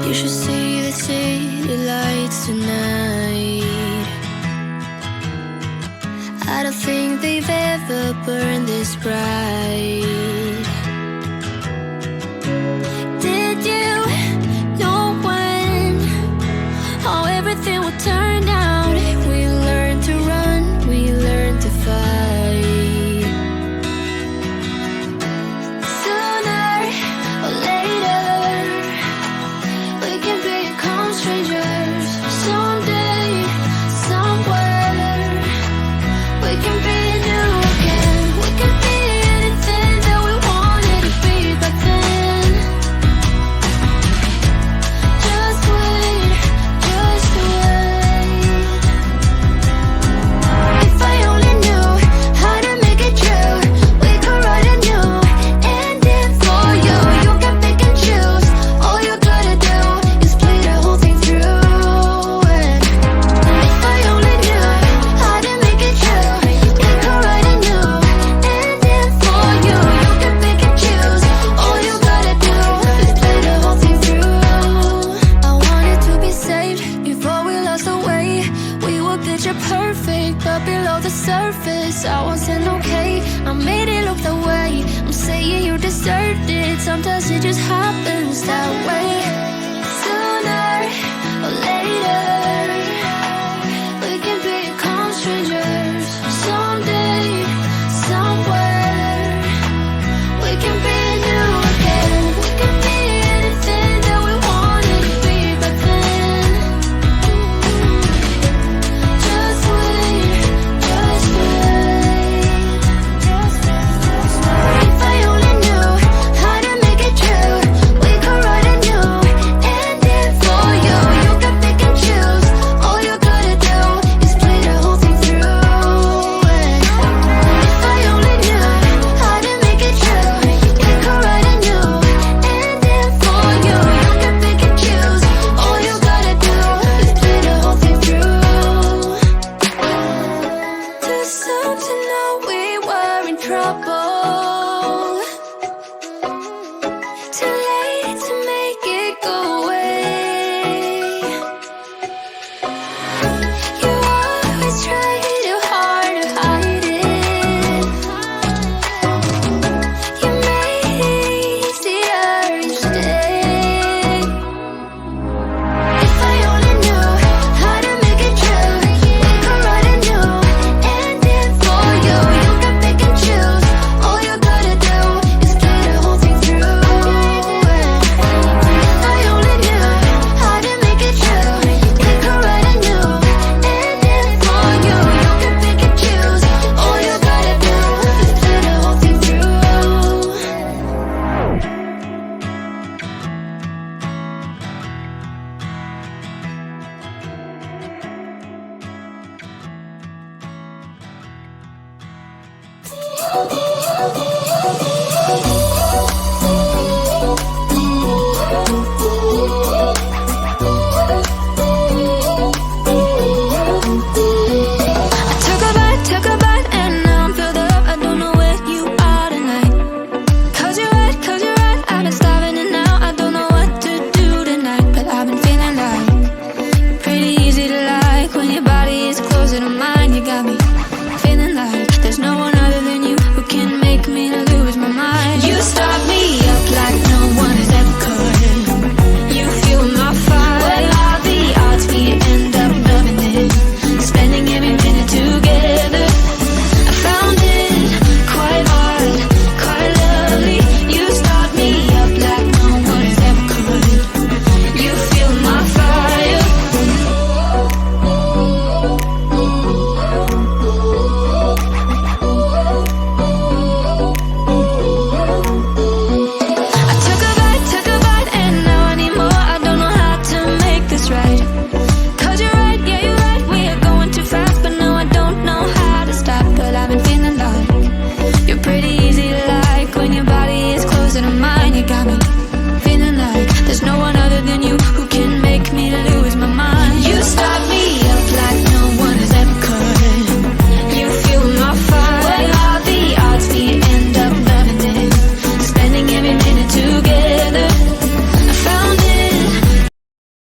You should see the city lights tonight. I don't think they've ever burned this bright. Did you know when how everything would turn out? We learned to run, we learned to fight. Sooner or later, we can become strangers. Someday, somewhere, we can be new again. We can be anything that we wanted to be back then. Just wait, just wait. If I only knew how to make it true, we could write a new ending for you. You can pick and choose. All you gotta do is play the whole thing through. And if I only knew how to make it true, we could write a new ending for you. You can pick and choose. All you gotta do is play the whole thing through. I wanted to be saved before we lost our way. We were picture perfect, but below the surface, I wasn't okay. I made it look that way. I'm saying you deserved it. Sometimes it just happens that way. Sooner or later,